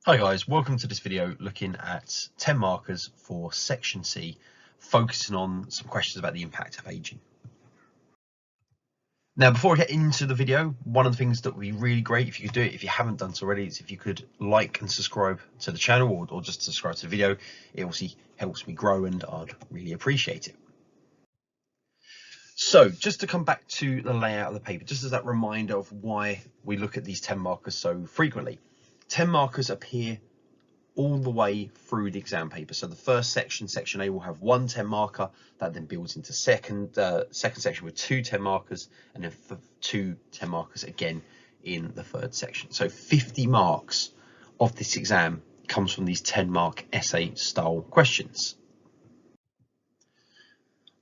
Hi guys, welcome to this video looking at 10 markers for section C, focusing on some questions about the impact of aging. Now, before we get into the video, one of the things that would be really great if you could do it, if you haven't done so already, is if you could like and subscribe to the channel or just subscribe to the video. It obviously helps me grow and I'd really appreciate it. So just to come back to the layout of the paper, just as that reminder of why we look at these 10 markers so frequently. 10 markers appear all the way through the exam paper. So the first section, section A, will have one 10 marker that then builds into second section with two 10 markers, and then two 10 markers again in the third section. So 50 marks of this exam comes from these 10 mark essay style questions.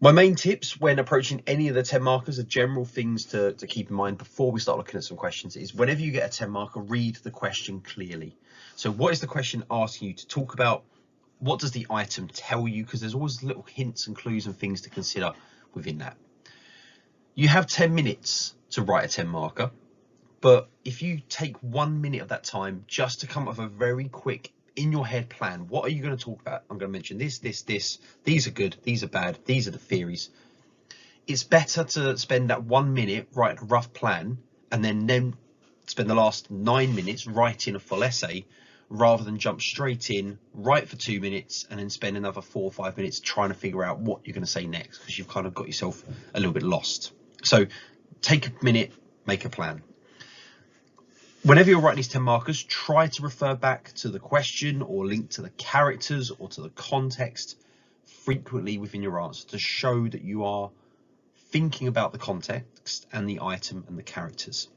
My main tips when approaching any of the 10 markers are general things to keep in mind before we start looking at some questions is whenever you get a 10 marker, read the question clearly. So what is the question asking you to talk about? What does the item tell you? Because there's always little hints and clues and things to consider within that. You have 10 minutes to write a 10 marker, but if you take 1 minute of that time just to come up with a very quick in your head plan, what are you going to talk about? I'm going to mention this, these are good, these are bad, these are the theories. It's better to spend that 1 minute writing a rough plan and then spend the last 9 minutes writing a full essay, rather than jump straight in, write for 2 minutes and then spend another 4 or 5 minutes trying to figure out what you're going to say next, because you've kind of got yourself a little bit lost. So take a minute, make a plan. Whenever you're writing these 10 markers, try to refer back to the question or link to the characters or to the context frequently within your answer to show that you are thinking about the context and the item and the characters.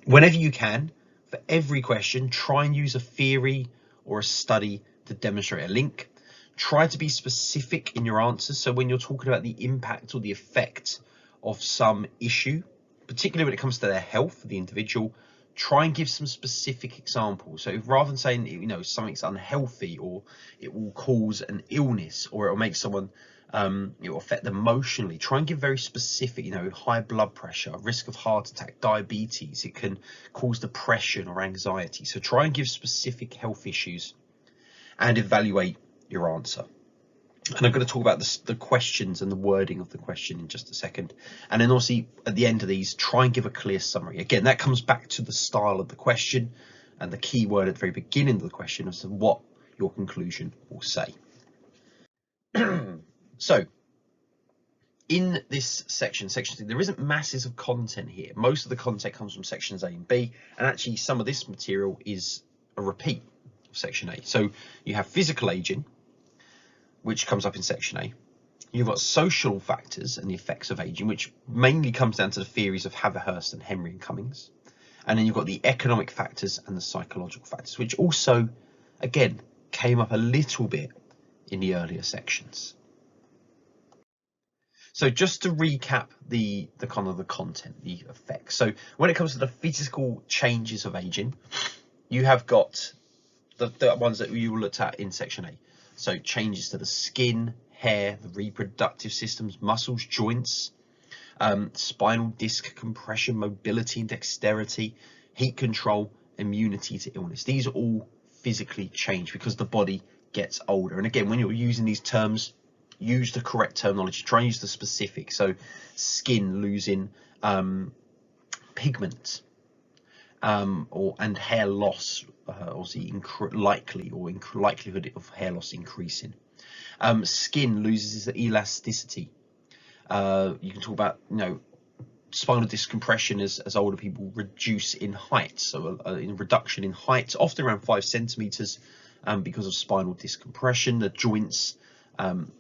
Whenever you can, for every question, try and use a theory or a study to demonstrate a link. Try to be specific in your answers. So when you're talking about the impact or the effect of some issue, particularly when it comes to their health, the individual, try and give some specific examples. So rather than saying, you know, something's unhealthy or it will cause an illness or it will make someone, it will affect them emotionally, try and give very specific, you know, high blood pressure, risk of heart attack, diabetes, it can cause depression or anxiety. So try and give specific health issues and evaluate your answer. And I'm going to talk about the questions and the wording of the question in just a second. And then obviously at the end of these, try and give a clear summary. Again, that comes back to the style of the question and the key word at the very beginning of the question as to what your conclusion will say. So in this section C, there isn't masses of content here. Most of the content comes from sections A and B, and actually some of this material is a repeat of section A. So you have physical aging, which comes up in section A. You've got social factors and the effects of aging, which mainly comes down to the theories of Haverhurst and Henry and Cummings. And then you've got the economic factors and the psychological factors, which also, again, came up a little bit in the earlier sections. So just to recap the kind of the content, the effects. So when it comes to the physical changes of aging, you have got the ones that you looked at in section A. So changes to the skin, hair, the reproductive systems, muscles, joints, spinal disc compression, mobility and dexterity, heat control, immunity to illness. These are all physically change because the body gets older. And again, when you're using these terms, use the correct terminology. Try and use the specific. So skin losing pigment, and hair loss, obviously likelihood of hair loss increasing. Skin loses its elasticity. You can talk about, you know, spinal disc compression as older people reduce in height, so in reduction in height, often around 5 centimeters, because of spinal disc compression. The joints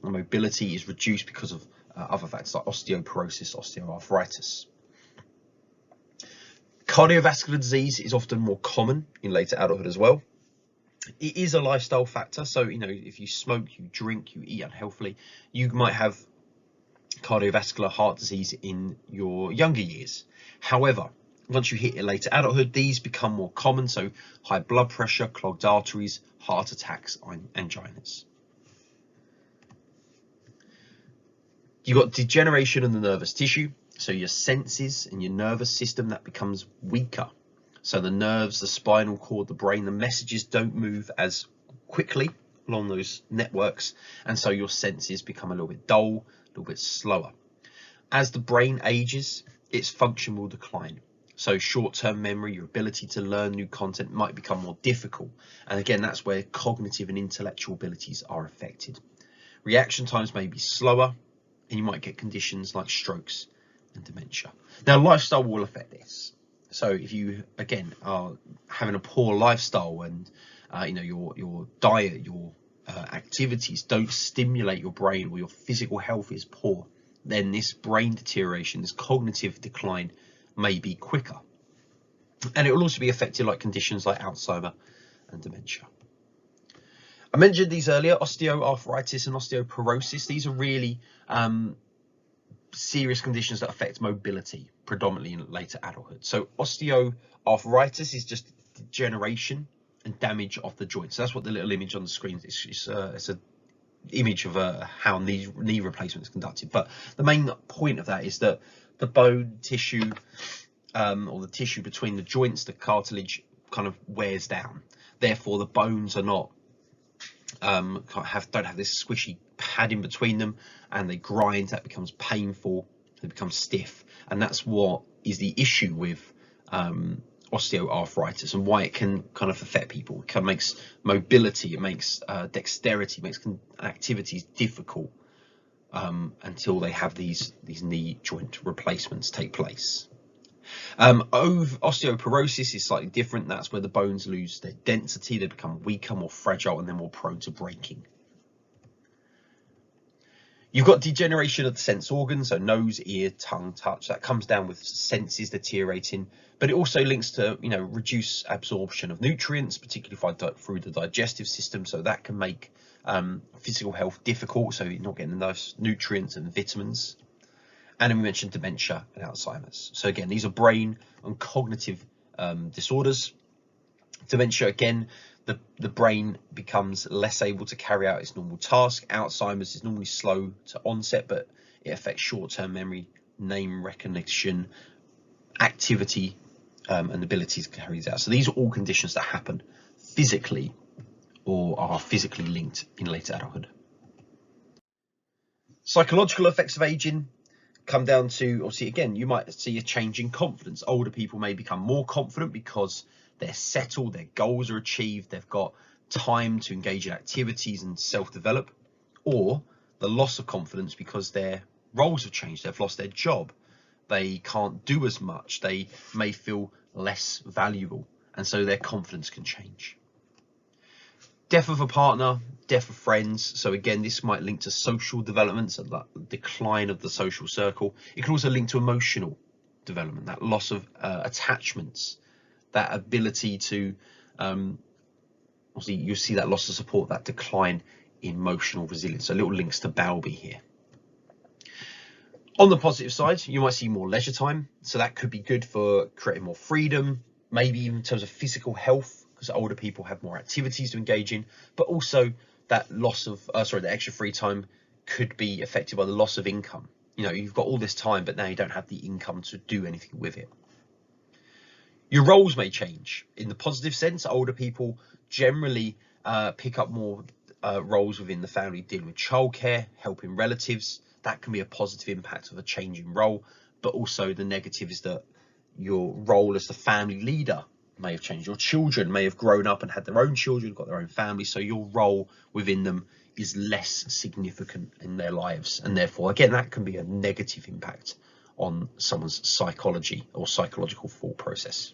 mobility is reduced because of other factors like osteoporosis, osteoarthritis. Cardiovascular disease is often more common in later adulthood as well. It is a lifestyle factor. So, you know, if you smoke, you drink, you eat unhealthily, you might have cardiovascular heart disease in your younger years. However, once you hit later adulthood, these become more common. So high blood pressure, clogged arteries, heart attacks, anginas. You've got degeneration in the nervous tissue. So your senses and your nervous system, that becomes weaker. So the nerves, the spinal cord, the brain, the messages don't move as quickly along those networks, and so your senses become a little bit dull, a little bit slower. As the brain ages, its function will decline. So short-term memory, your ability to learn new content might become more difficult. And again, that's where cognitive and intellectual abilities are affected. Reaction times may be slower, and you might get conditions like strokes and dementia. Now, lifestyle will affect this. So if you, again, are having a poor lifestyle and your diet, your activities don't stimulate your brain, or your physical health is poor, then this brain deterioration, this cognitive decline may be quicker. And it will also be affected like conditions like Alzheimer and dementia. I mentioned these earlier, osteoarthritis and osteoporosis. These are really serious conditions that affect mobility, predominantly in later adulthood. So osteoarthritis is just degeneration and damage of the joints. So that's what the little image on the screen is. It's a image of how knee replacement is conducted. But the main point of that is that the bone tissue or the tissue between the joints, the cartilage, kind of wears down. Therefore, the bones are not don't have this squishy pad in between them, and they grind. That becomes painful. They become stiff, and that's what is the issue with osteoarthritis, and why it can kind of affect people. It makes mobility, it makes dexterity, it makes activities difficult until they have these knee joint replacements take place. Osteoporosis is slightly different. That's where the bones lose their density, they become weaker, more fragile, and they're more prone to breaking. You've got degeneration of the sense organs, so nose, ear, tongue, touch. That comes down with senses deteriorating, but it also links to reduced absorption of nutrients, particularly through the digestive system. So that can make physical health difficult. So you're not getting those nutrients and vitamins. And then we mentioned dementia and Alzheimer's. So again, these are brain and cognitive disorders. Dementia, again, the brain becomes less able to carry out its normal task. Alzheimer's is normally slow to onset, but it affects short-term memory, name recognition, activity, and ability to carry these out. So these are all conditions that happen physically or are physically linked in later adulthood. Psychological effects of aging come down to, obviously, again, you might see a change in confidence. Older people may become more confident because they're settled, their goals are achieved, they've got time to engage in activities and self-develop. Or the loss of confidence because their roles have changed, they've lost their job, they can't do as much, they may feel less valuable, and so their confidence can change. Death of a partner, death of friends. So again, this might link to social development, so that decline of the social circle. It can also link to emotional development, that loss of attachments, that ability to, obviously you see that loss of support, that decline in emotional resilience. So little links to Bowlby here. On the positive side, you might see more leisure time. So that could be good for creating more freedom, maybe even in terms of physical health, because older people have more activities to engage in, but also that loss of, the extra free time could be affected by the loss of income. You've got all this time, but now you don't have the income to do anything with it. Your roles may change. In the positive sense, older people generally pick up more roles within the family, dealing with childcare, helping relatives. That can be a positive impact of a change in role, but also the negative is that your role as the family leader may have changed. Your children may have grown up and had their own children, got their own family, so your role within them is less significant in their lives, and therefore, again, that can be a negative impact on someone's psychology or psychological thought process.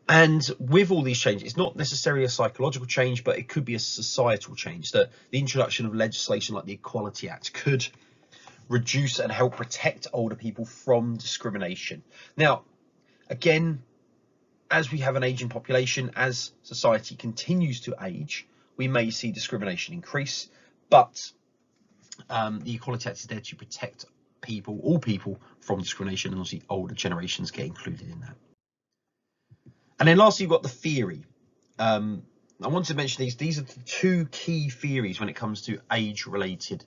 And with all these changes, it's not necessarily a psychological change, but it could be a societal change. That the introduction of legislation like the Equality Act could reduce and help protect older people from discrimination. Now, again, as we have an aging population, as society continues to age, we may see discrimination increase, but the Equality Act is there to protect people, all people, from discrimination, and obviously older generations get included in that. And then lastly, you've got the theory. I want to mention these are the two key theories when it comes to age-related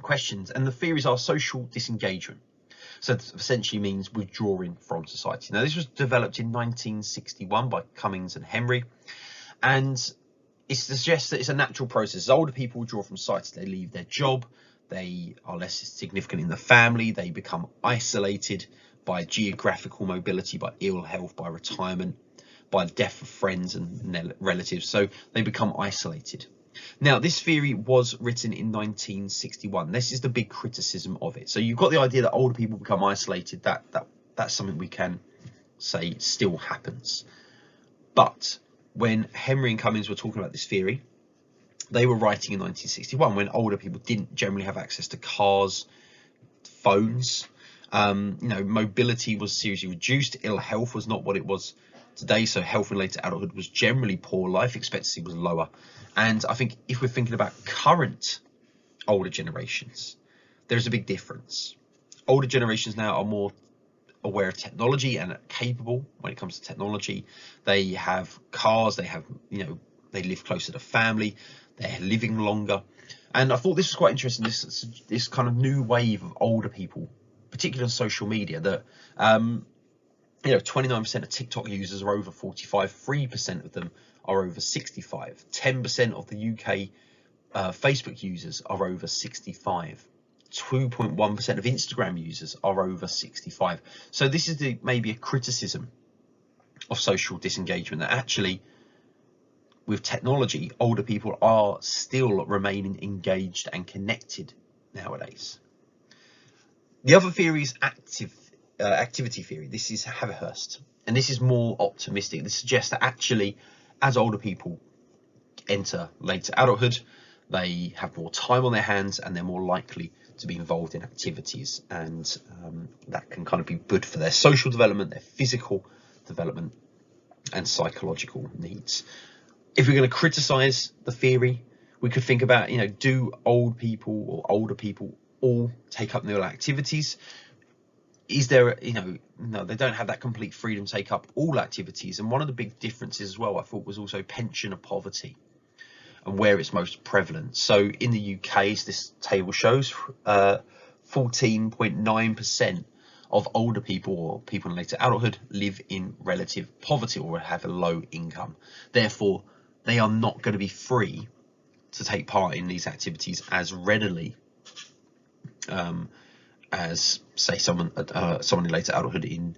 questions, and the theories are social disengagement. So it essentially means withdrawing from society. Now, this was developed in 1961 by Cummings and Henry, and it suggests that it's a natural process. As older people withdraw from society, they leave their job, they are less significant in the family, they become isolated by geographical mobility, by ill health, by retirement, by death of friends and relatives. So they become isolated. Now, this theory was written in 1961. This is the big criticism of it. So you've got the idea that older people become isolated. That's something we can say still happens. But when Henry and Cummings were talking about this theory, they were writing in 1961 when older people didn't generally have access to cars, phones. Mobility was seriously reduced. Ill health was not what it was today. So health in later adulthood was generally poor. Life expectancy was lower. And I think if we're thinking about current older generations, there's a big difference. Older generations now are more aware of technology and capable when it comes to technology. They have cars, they have, they live closer to family, they're living longer. And I thought this was quite interesting, this kind of new wave of older people, particularly on social media, that 29% of TikTok users are over 45, 3% of them are over 65, 10% of the UK Facebook users are over 65, 2.1% of Instagram users are over 65. So this is maybe a criticism of social disengagement, that actually with technology, older people are still remaining engaged and connected nowadays. The other theory is activity theory. This is Haverhurst, and this is more optimistic. This suggests that actually, as older people enter later adulthood, they have more time on their hands and they're more likely to be involved in activities, and that can kind of be good for their social development, their physical development and psychological needs. If we're going to criticize the theory, we could think about, do old people or older people all take up new activities? Is there, no, they don't have that complete freedom to take up all activities. And one of the big differences as well, I thought, was also pensioner poverty and where it's most prevalent. So in the UK, as this table shows, 14.9% of older people or people in later adulthood live in relative poverty or have a low income. Therefore, they are not going to be free to take part in these activities as readily as, say, someone in later adulthood in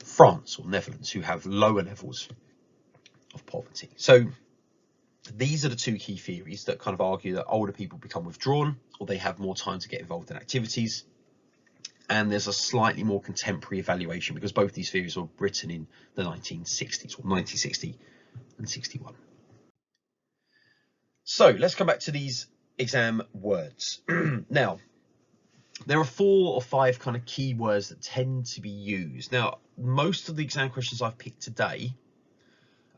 France or Netherlands, who have lower levels of poverty. So these are the two key theories that kind of argue that older people become withdrawn, or they have more time to get involved in activities. And there's a slightly more contemporary evaluation, because both these theories were written in the 1960s, or 1960 and 61. So let's come back to these exam words. Now, there are 4 or 5 kind of key words that tend to be used. Now, most of the exam questions I've picked today,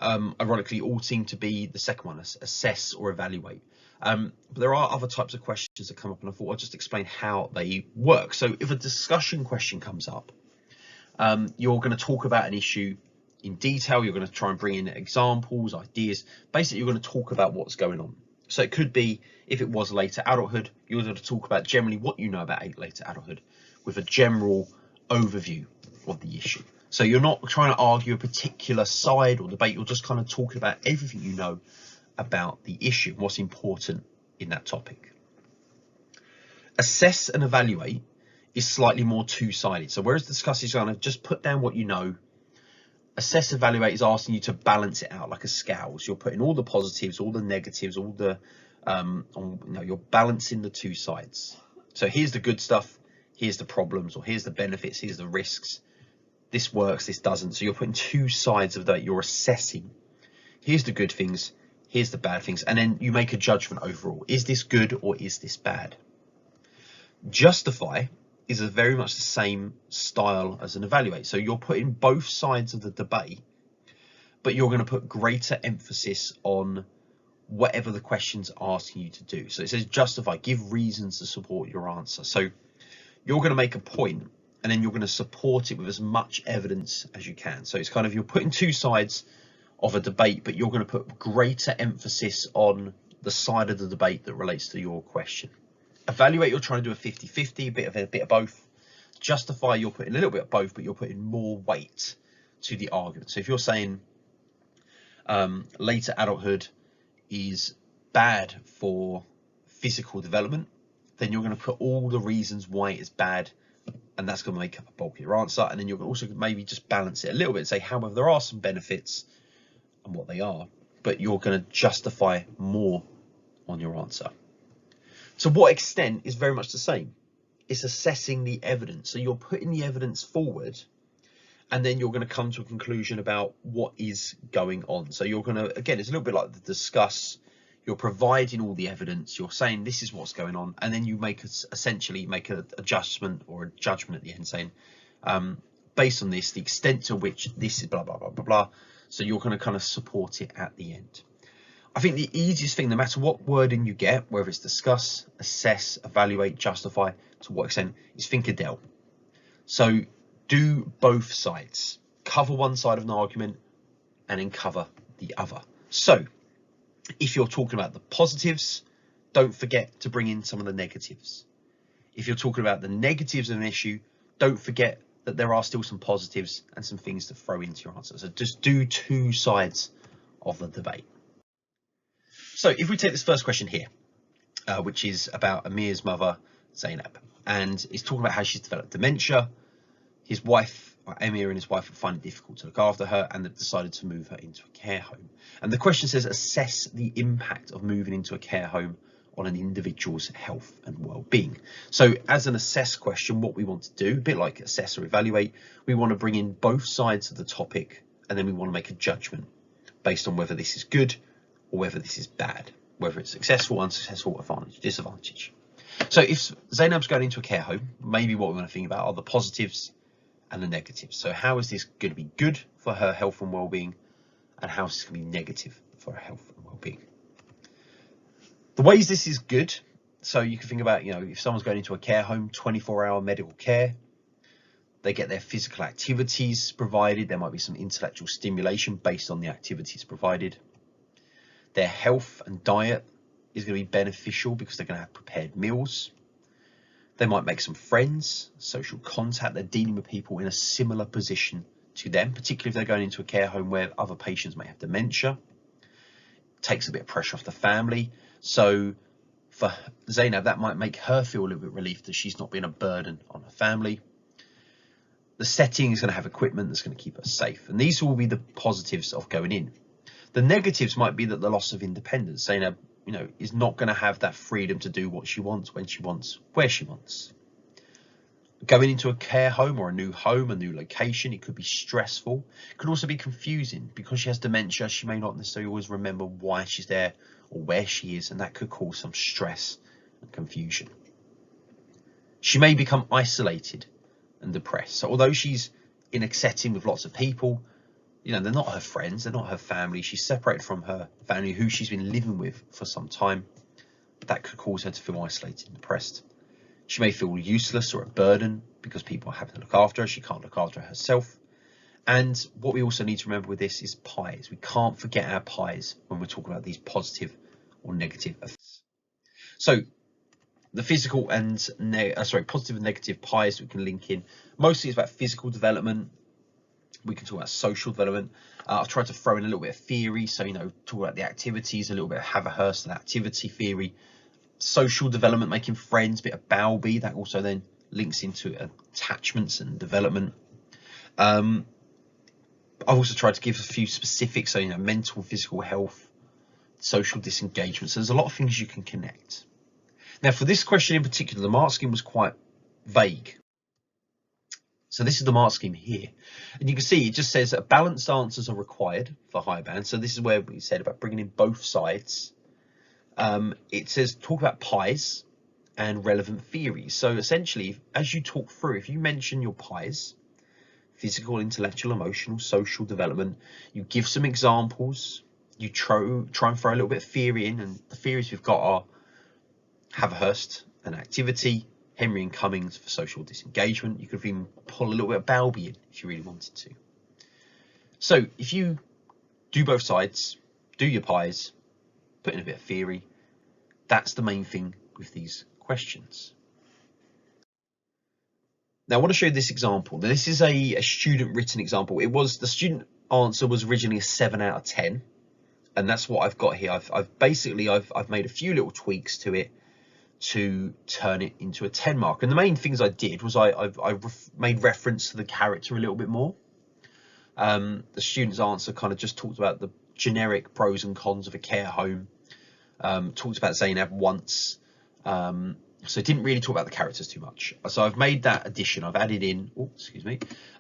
ironically, all seem to be the second one, assess or evaluate. But there are other types of questions that come up, and I thought I'd just explain how they work. So if a discussion question comes up, you're going to talk about an issue in detail. You're going to try and bring in examples, ideas. Basically, you're going to talk about what's going on. So it could be, if it was later adulthood, you're going to talk about generally what you know about later adulthood with a general overview of the issue. So you're not trying to argue a particular side or debate. You're just kind of talking about everything you know about the issue, what's important in that topic. Assess and evaluate is slightly more two-sided. So whereas discuss is going to just put down what you know, assess, evaluate is asking you to balance it out like a scale. So you're putting all the positives, all the negatives, all the you're balancing the two sides. So here's the good stuff, here's the problems, or here's the benefits, here's the risks. This works, this doesn't. So you're putting two sides of that. You're assessing. Here's the good things, here's the bad things, and then you make a judgment overall. Is this good or is this bad? Justify is very much the same style as an evaluate. So you're putting both sides of the debate, but you're going to put greater emphasis on whatever the question's asking you to do. So it says justify, give reasons to support your answer. So you're going to make a point, and then you're going to support it with as much evidence as you can. So it's kind of, you're putting two sides of a debate, but you're going to put greater emphasis on the side of the debate that relates to your question. Evaluate, you're trying to do a 50-50, a bit of both. justify, you're putting a little bit of both, but you're putting more weight to the argument. So if you're saying later adulthood is bad for physical development, then you're going to put all the reasons why it's bad, and that's going to make up a bulk of your answer. And then you're also maybe just balance it a little bit and say, however, there are some benefits and what they are, but you're going to justify more on your answer. To what extent is very much the same. It's assessing the evidence. So you're putting the evidence forward, and then you're going to come to a conclusion about what is going on. So you're going to, again, it's a little bit like the discuss. You're providing all the evidence. You're saying this is what's going on, and then you make essentially make an adjustment or a judgment at the end, saying based on this, the extent to which this is blah blah blah blah blah. So you're going to kind of support it at the end. I think the easiest thing, no matter what wording you get, whether it's discuss, assess, evaluate, justify, to what extent, is think Adele. So do both sides. Cover one side of an argument and then cover the other. So if you're talking about the positives, don't forget to bring in some of the negatives. If you're talking about the negatives of an issue, don't forget that there are still some positives and some things to throw into your answer. So just do two sides of the debate. So if we take this first question here, which is about Amir's mother, Zainab, and it's talking about how she's developed dementia. His wife, Amir and his wife, find it difficult to look after her, and they've decided to move her into a care home. And the question says, assess the impact of moving into a care home on an individual's health and well-being. So as an assess question, what we want to do, a bit like assess or evaluate, we want to bring in both sides of the topic, and then we want to make a judgment based on whether this is good or whether this is bad, whether it's successful, unsuccessful, advantage, disadvantage. So if Zainab's going into a care home, maybe what we want to think about are the positives and the negatives. So how is this going to be good for her health and well-being, and how is this going to be negative for her health and well-being? The ways this is good, so you can think about, if someone's going into a care home, 24-hour medical care, they get their physical activities provided, there might be some intellectual stimulation based on the activities provided. Their health and diet is going to be beneficial because they're going to have prepared meals. They might make some friends, social contact. They're dealing with people in a similar position to them, particularly if they're going into a care home where other patients may have dementia. Takes a bit of pressure off the family. So for Zainab, that might make her feel a little bit relieved that she's not being a burden on her family. The setting is going to have equipment that's going to keep her safe. And these will be the positives of going in. The negatives might be that the loss of independence. Zainab, is not going to have that freedom to do what she wants, when she wants, where she wants. Going into a care home or a new home, a new location, it could be stressful. It could also be confusing. Because she has dementia, she may not necessarily always remember why she's there or where she is, and that could cause some stress and confusion. She may become isolated and depressed. So although she's in a setting with lots of people, they're not her friends, they're not her family. She's separated from her family who she's been living with for some time. That could cause her to feel isolated and depressed. She may feel useless or a burden because people are having to look after her. She can't look after herself. And what we also need to remember with this is pies. We can't forget our pies when we're talking about these positive or negative effects. So the physical and positive and negative pies we can link in. Mostly it's about physical development. We can talk about social development. I've tried to throw in a little bit of theory. So, talk about the activities, a little bit of Haverhurst and activity theory. Social development, making friends, a bit of Bowlby. That also then links into attachments and development. I've also tried to give a few specifics. So, mental and physical health, social disengagement. So there's a lot of things you can connect. Now, for this question in particular, the mark scheme was quite vague. So this is the mark scheme here. And you can see it just says that balanced answers are required for high band. So this is where we said about bringing in both sides. It says talk about pies and relevant theories. So essentially, as you talk through, if you mention your pies, physical, intellectual, emotional, social development, you give some examples, you try and throw a little bit of theory in. And the theories we've got are Haverhurst and activity, Henry and Cummings for social disengagement. You could even pull a little bit of Bowlby in if you really wanted to. So if you do both sides, do your pies, put in a bit of theory, that's the main thing with these questions. Now I want to show you this example. Now, this is a student written example. The student answer was originally a 7 out of 10. And that's what I've got here. I've basically made a few little tweaks to it to turn it into a 10 mark. And the main things I did was I made reference to the character a little bit more. The student's answer kind of just talked about the generic pros and cons of a care home. Talked about Zainab once. So it didn't really talk about the characters too much. So I've made that addition. I've added in,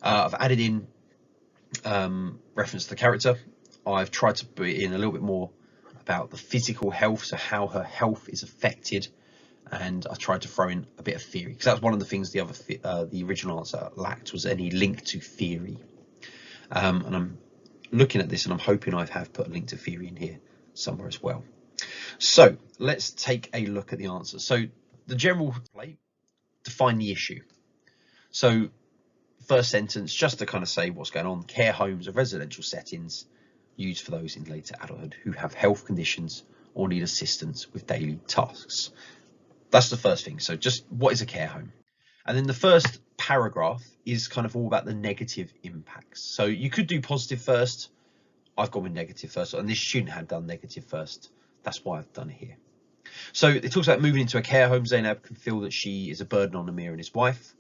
I've added in reference to the character. I've tried to put in a little bit more about the physical health, so how her health is affected, and I tried to throw in a bit of theory, because that's one of the things the original answer lacked, was any link to theory. And I'm looking at this and I'm hoping I have put a link to theory in here somewhere as well. So let's take a look at the answer. So the general play, define the issue. So first sentence, just to kind of say what's going on: care homes are residential settings used for those in later adulthood who have health conditions or need assistance with daily tasks. That's the first thing. So just what is a care home? And then the first paragraph is kind of all about the negative impacts. So you could do positive first. I've gone with negative first, and this student had done negative first. That's why I've done it here. So it talks about moving into a care home. Zainab can feel that she is a burden on Amir and his wife.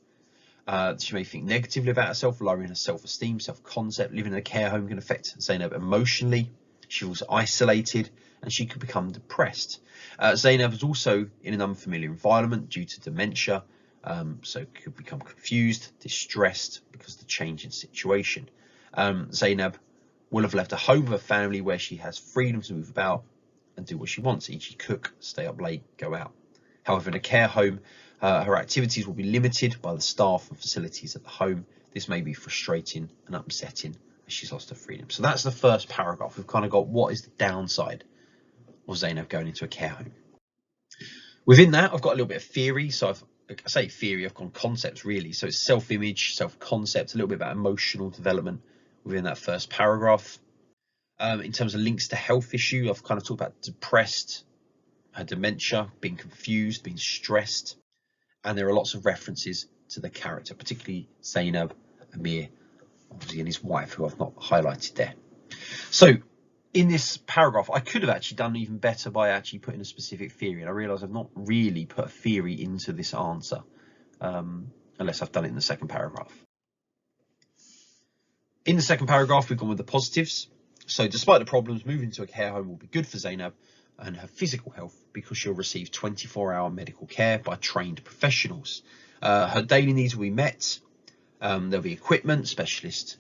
She may think negatively about herself, lowering her self-esteem, self-concept. Living in a care home can affect Zainab emotionally. She feels isolated and she could become depressed. Zainab is also in an unfamiliar environment due to dementia, so could become confused, distressed because of the change in situation. Zainab will have left a home with a family where she has freedom to move about and do what she wants, e.g. cook, stay up late, go out. However, in a care home, her activities will be limited by the staff and facilities at the home. This may be frustrating and upsetting as she's lost her freedom. So that's the first paragraph. We've kind of got what is the downside of Zainab going into a care home. Within that, I've got a little bit of theory. So I say theory, I've gone concepts really. So it's self-image, self-concept, a little bit about emotional development within that first paragraph. In terms of links to health issue, I've kind of talked about depressed, dementia, being confused, being stressed. And there are lots of references to the character, particularly Zainab, Amir, obviously, and his wife, who I've not highlighted there. So in this paragraph, I could have actually done even better by actually putting a specific theory. And I realise I've not really put a theory into this answer, unless I've done it in the second paragraph. In the second paragraph, we've gone with the positives. So despite the problems, moving to a care home will be good for Zainab and her physical health because she'll receive 24-hour medical care by trained professionals. Her daily needs will be met. There'll be equipment, specialist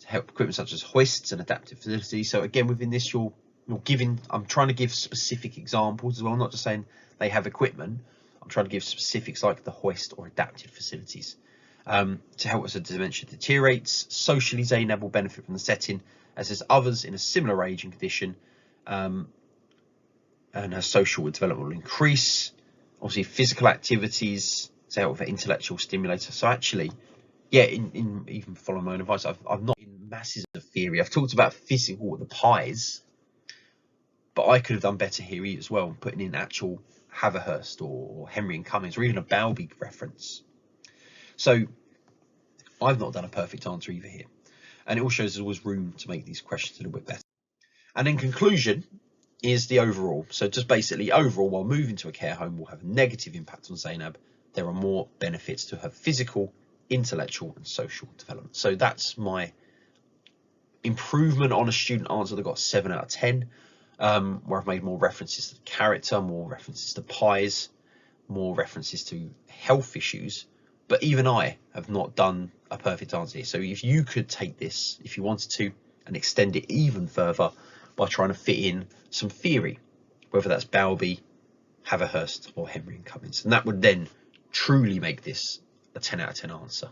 help equipment such as hoists and adaptive facilities. So again, within this, you're giving, I'm trying to give specific examples as well, not just saying they have equipment. I'm trying to give specifics like the hoist or adaptive facilities to help as dementia deteriorates. Socially, Zainab will benefit from the setting as there's others in a similar age and condition, and her social development will increase. Obviously, physical activities to help with her intellectual stimulator. So actually, yeah, in even following my own advice, I've not in masses of theory. I've talked about physical, the pies, but I could have done better here as well, putting in actual Haverhurst or Henry and Cummins, or even a Bowlby reference. So I've not done a perfect answer either here. And it all shows there's always room to make these questions a little bit better. And in conclusion is the overall. So just basically overall, while moving to a care home will have a negative impact on Zainab, there are more benefits to her physical, intellectual and social development. So that's my improvement on a student answer that got 7 out of 10, where I've made more references to the character, more references to pies, more references to health issues. But even I have not done a perfect answer here. So if you could take this, if you wanted to, and extend it even further by trying to fit in some theory, whether that's Bowlby, Haverhurst or Henry and Cummins, and that would then truly make this a 10 out of 10 answer.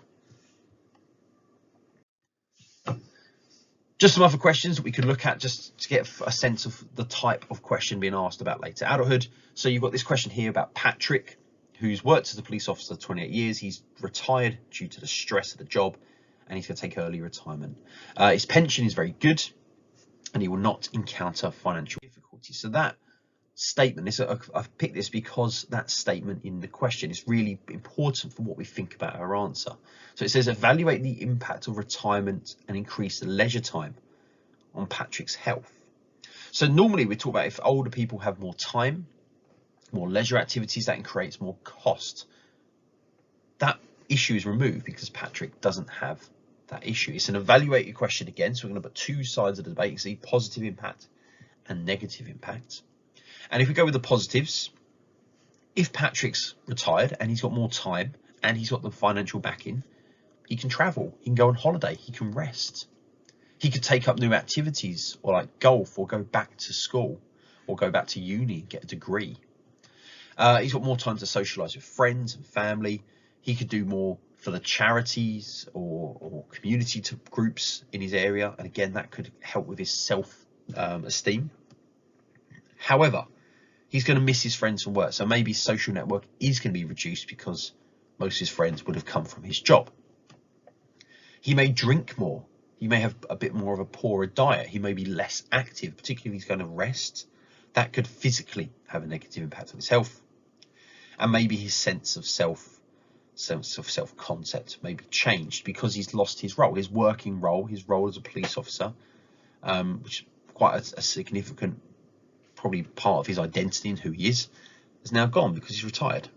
Just some other questions that we could look at just to get a sense of the type of question being asked about later adulthood. So you've got this question here about Patrick, who's worked as a police officer 28 years. He's retired due to the stress of the job and he's going to take early retirement. His pension is very good and he will not encounter financial difficulties. So that statement. I've picked this because that statement in the question is really important for what we think about our answer. So it says, evaluate the impact of retirement and increase the leisure time on Patrick's health. So normally we talk about if older people have more time, more leisure activities, that creates more cost. That issue is removed because Patrick doesn't have that issue. It's an evaluated question again, so we're going to put two sides of the debate, see positive impact and negative impact. And if we go with the positives, if Patrick's retired and he's got more time and he's got the financial backing, he can travel, he can go on holiday, he can rest. He could take up new activities or like golf or go back to school or go back to uni and get a degree. He's got more time to socialise with friends and family. He could do more for the charities or community groups in his area. And again, that could help with his self-esteem. However, he's going to miss his friends from work. So maybe his social network is going to be reduced because most of his friends would have come from his job. He may drink more. He may have a bit more of a poorer diet. He may be less active, particularly if he's going to rest. That could physically have a negative impact on his health. And maybe his sense of self-concept may be changed because he's lost his role, his working role, his role as a police officer, which is quite a significant, probably part of his identity and who he is now gone because he's retired.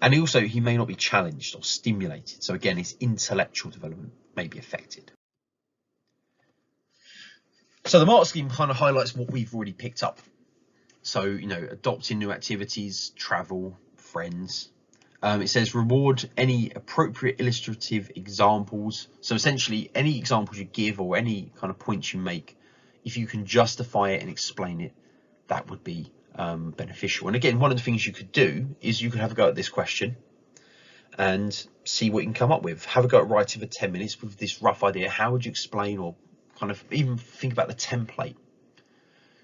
And he may not be challenged or stimulated. So again, his intellectual development may be affected. So the mark scheme kind of highlights what we've already picked up. So, adopting new activities, travel, friends. It says reward any appropriate illustrative examples. So essentially any examples you give or any kind of points you make, if you can justify it and explain it, that would be beneficial. And again, one of the things you could do is you could have a go at this question and see what you can come up with. Have a go at writing for 10 minutes with this rough idea. How would you explain or kind of even think about the template?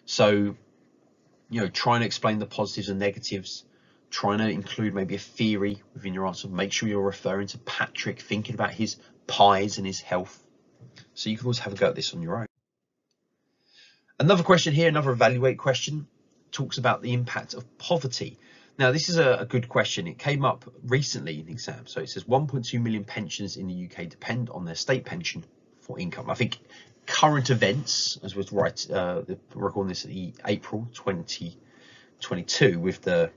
So, trying to explain the positives and negatives, trying to include maybe a theory within your answer. Make sure you're referring to Patrick, thinking about his pies and his health. So you can always have a go at this on your own. Another question here, another evaluate question, talks about the impact of poverty. Now, this is a good question. It came up recently in exams. So it says 1.2 million pensioners in the UK depend on their state pension for income. I think current events, as was recording this at the April 2022 with the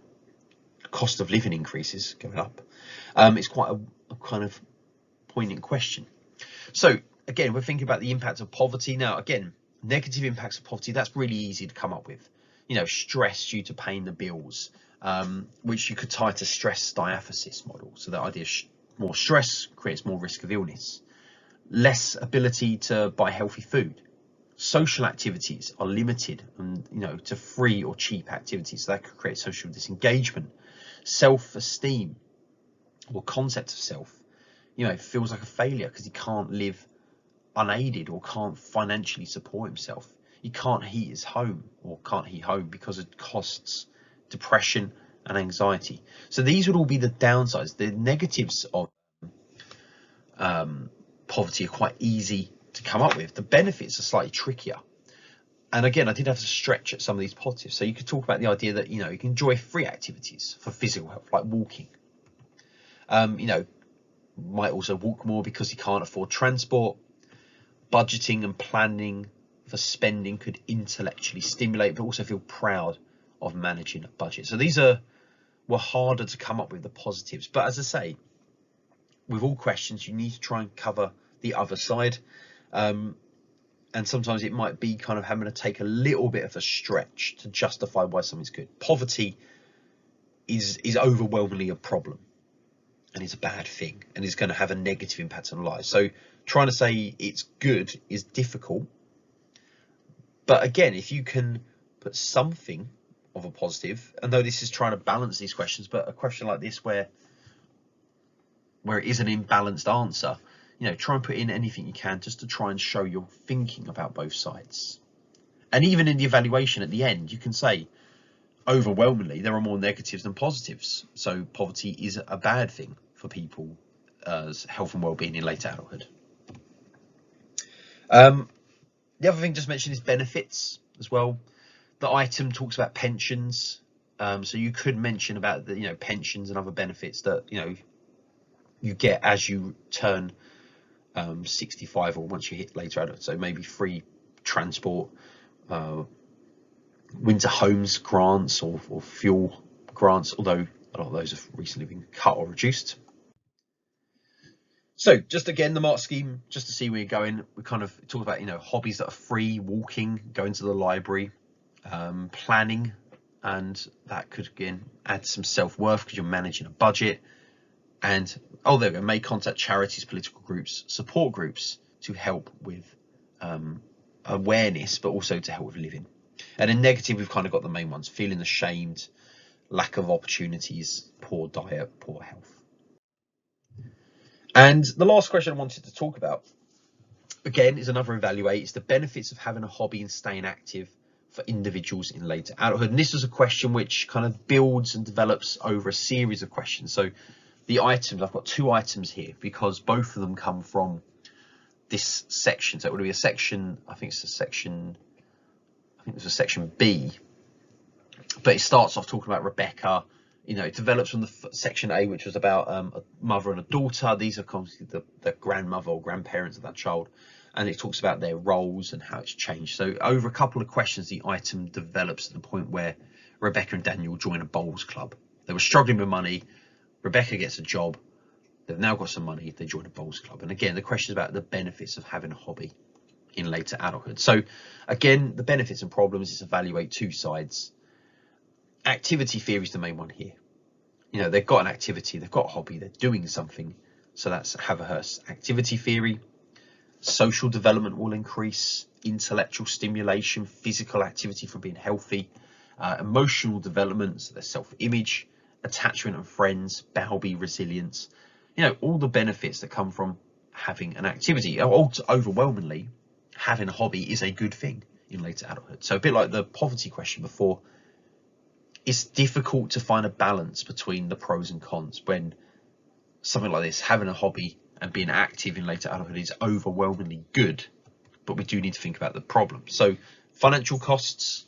cost of living increases going up, it's quite a kind of poignant question. So again, we're thinking about the impact of poverty. Now, again, negative impacts of poverty, that's really easy to come up with. Stress due to paying the bills, which you could tie to stress diaphysis model. So the idea is more stress creates more risk of illness. Less ability to buy healthy food. Social activities are limited and to free or cheap activities, so that could create social disengagement. Self-esteem or concept of self, feels like a failure because he can't live unaided or can't financially support himself. He can't heat his home or can't heat home because it costs, depression and anxiety. So these would all be the downsides. The negatives of poverty are quite easy to come up with. The benefits are slightly trickier. And again, I did have to stretch at some of these positives. So you could talk about the idea that, you can enjoy free activities for physical health, like walking. Might also walk more because he can't afford transport. Budgeting and planning for spending could intellectually stimulate, but also feel proud of managing a budget. So these were harder to come up with, the positives. But as I say, with all questions, you need to try and cover the other side. And sometimes it might be kind of having to take a little bit of a stretch to justify why something's good. Poverty is overwhelmingly a problem and is a bad thing and is going to have a negative impact on lives. So trying to say it's good is difficult. But again, if you can put something of a positive, and though this is trying to balance these questions, but a question like this where it is an imbalanced answer, try and put in anything you can just to try and show you're thinking about both sides. And even in the evaluation at the end, you can say, overwhelmingly, there are more negatives than positives. So poverty is a bad thing for people's health and well-being in late adulthood. The other thing just mentioned is benefits as well. The item talks about pensions. So you could mention about the pensions and other benefits that you get as you turn 65 or once you hit later adulthood. So maybe free transport, winter homes grants or fuel grants, although a lot of those have recently been cut or reduced. So just again, the mark scheme, just to see where you're going, we kind of talk about hobbies that are free, walking, going to the library, planning, and that could again add some self-worth because you're managing a budget. And there we go, may contact charities, political groups, support groups to help with awareness, but also to help with living. And in negative, we've kind of got the main ones: feeling ashamed, lack of opportunities, poor diet, poor health. And the last question I wanted to talk about, again, is another evaluate. It's the benefits of having a hobby and staying active for individuals in later adulthood. And this is a question which kind of builds and develops over a series of questions. So the items, I've got 2 items here because both of them come from this section. So it would be a section, I think it's a section B, but it starts off talking about Rebecca. It develops from the section A, which was about a mother and a daughter. These are constantly the grandmother or grandparents of that child, and it talks about their roles and how it's changed. So over a couple of questions, the item develops to the point where Rebecca and Daniel join a bowls club. They were struggling with money. Rebecca gets a job. They've now got some money. They join a bowls club. And again, the question is about the benefits of having a hobby in later adulthood. So again, the benefits and problems is evaluate 2 sides. Activity theory is the main one here. They've got an activity, they've got a hobby, they're doing something. So that's Haverhurst activity theory. Social development will increase, intellectual stimulation, physical activity from being healthy, emotional development, so their self-image, attachment and friends, Bowlby resilience. All the benefits that come from having an activity. Overwhelmingly, having a hobby is a good thing in later adulthood. So a bit like the poverty question before, it's difficult to find a balance between the pros and cons when something like this, having a hobby and being active in later adulthood, is overwhelmingly good, but we do need to think about the problem. So financial costs,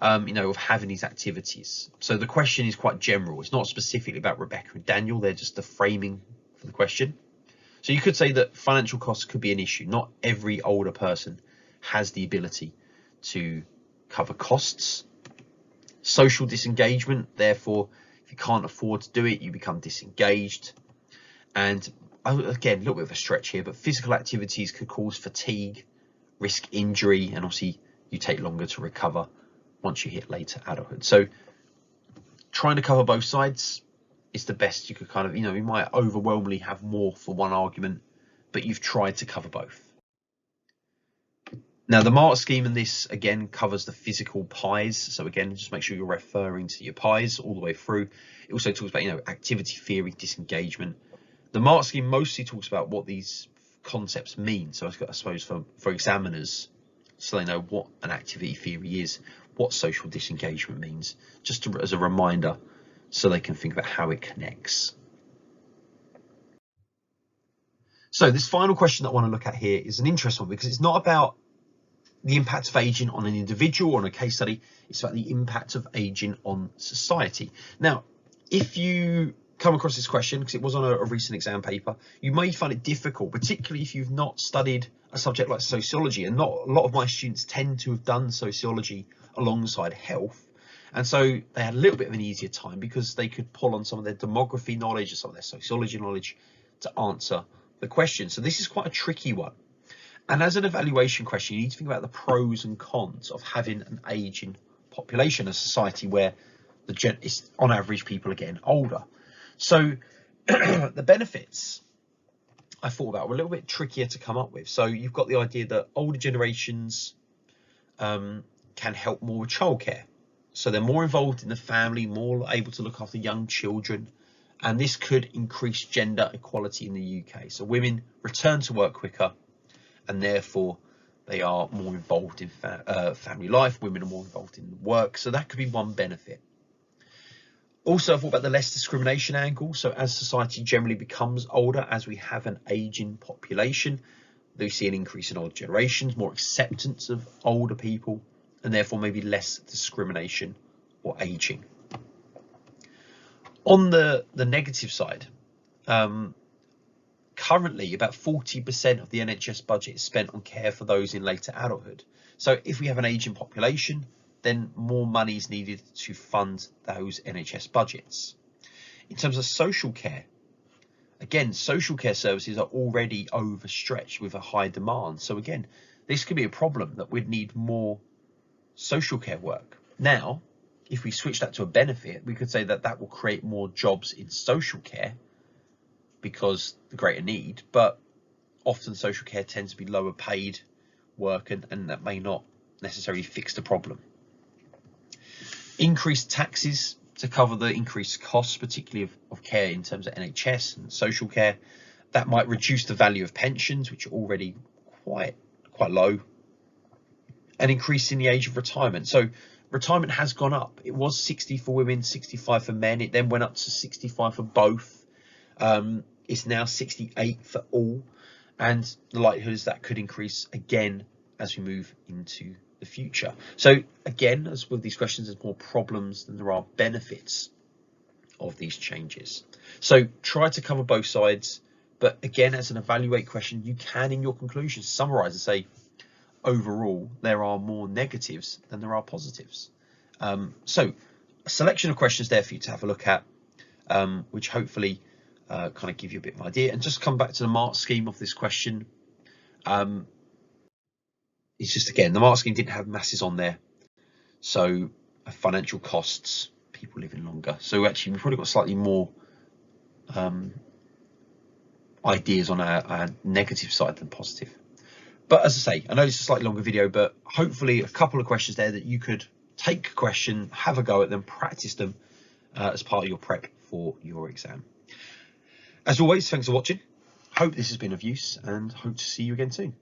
of having these activities. So the question is quite general. It's not specifically about Rebecca and Daniel. They're just the framing for the question. So you could say that financial costs could be an issue. Not every older person has the ability to cover costs. Social disengagement, therefore, if you can't afford to do it, you become disengaged. And again, a little bit of a stretch here, but physical activities could cause fatigue, risk injury, and obviously you take longer to recover once you hit later adulthood. So trying to cover both sides is the best you could kind of, you might overwhelmingly have more for one argument, but you've tried to cover both. Now, the mark scheme in this, again, covers the physical pies. So again, just make sure you're referring to your pies all the way through. It also talks about, activity theory, disengagement. The mark scheme mostly talks about what these concepts mean. So I suppose for examiners, so they know what an activity theory is, what social disengagement means, just as a reminder, so they can think about how it connects. So this final question that I want to look at here is an interesting one because it's not about the impact of aging on an individual or on a case study. It's about the impact of aging on society. Now, if you come across this question, because it was on a recent exam paper, you may find it difficult, particularly if you've not studied a subject like sociology. And not a lot of my students tend to have done sociology alongside health. And so they had a little bit of an easier time because they could pull on some of their demography knowledge or some of their sociology knowledge to answer the question. So this is quite a tricky one. And as an evaluation question, you need to think about the pros and cons of having an aging population, a society where on average people are getting older. So the benefits I thought about were a little bit trickier to come up with. So you've got the idea that older generations can help more with childcare. So they're more involved in the family, more able to look after young children. And this could increase gender equality in the UK. So women return to work quicker, and therefore they are more involved in family life. Women are more involved in work. So that could be one benefit. Also, I thought about the less discrimination angle. So as society generally becomes older, as we have an aging population, we see an increase in older generations, more acceptance of older people, and therefore maybe less discrimination or ageing. On the negative side, currently about 40% of the NHS budget is spent on care for those in later adulthood. So if we have an ageing population, then more money is needed to fund those NHS budgets. In terms of social care, again, social care services are already overstretched with a high demand. So again, this could be a problem that we'd need more social care work. Now, if we switch that to a benefit, we could say that that will create more jobs in social care because the greater need, but often social care tends to be lower paid work, and that may not necessarily fix the problem. Increased taxes to cover the increased costs, particularly of care in terms of NHS and social care, that might reduce the value of pensions, which are already quite low, and increasing the age of retirement. So retirement has gone up. It was 60 for women, 65 for men. It then went up to 65 for both. It's now 68 for all, and the likelihood is that could increase again as we move into the future. So again, as with these questions, there's more problems than there are benefits of these changes. So try to cover both sides, but again, as an evaluate question, you can in your conclusions summarize and say, overall, there are more negatives than there are positives. So a selection of questions there for you to have a look at, which hopefully kind of give you a bit of an idea. And just come back to the mark scheme of this question. It's just, again, the mark scheme didn't have masses on there. So financial costs, people living longer. So actually, we've probably got slightly more ideas on our negative side than positive. But as I say, I know this is a slightly longer video, but hopefully a couple of questions there that you could take a question, have a go at them, practice them as part of your prep for your exam. As always, thanks for watching. Hope this has been of use and hope to see you again soon.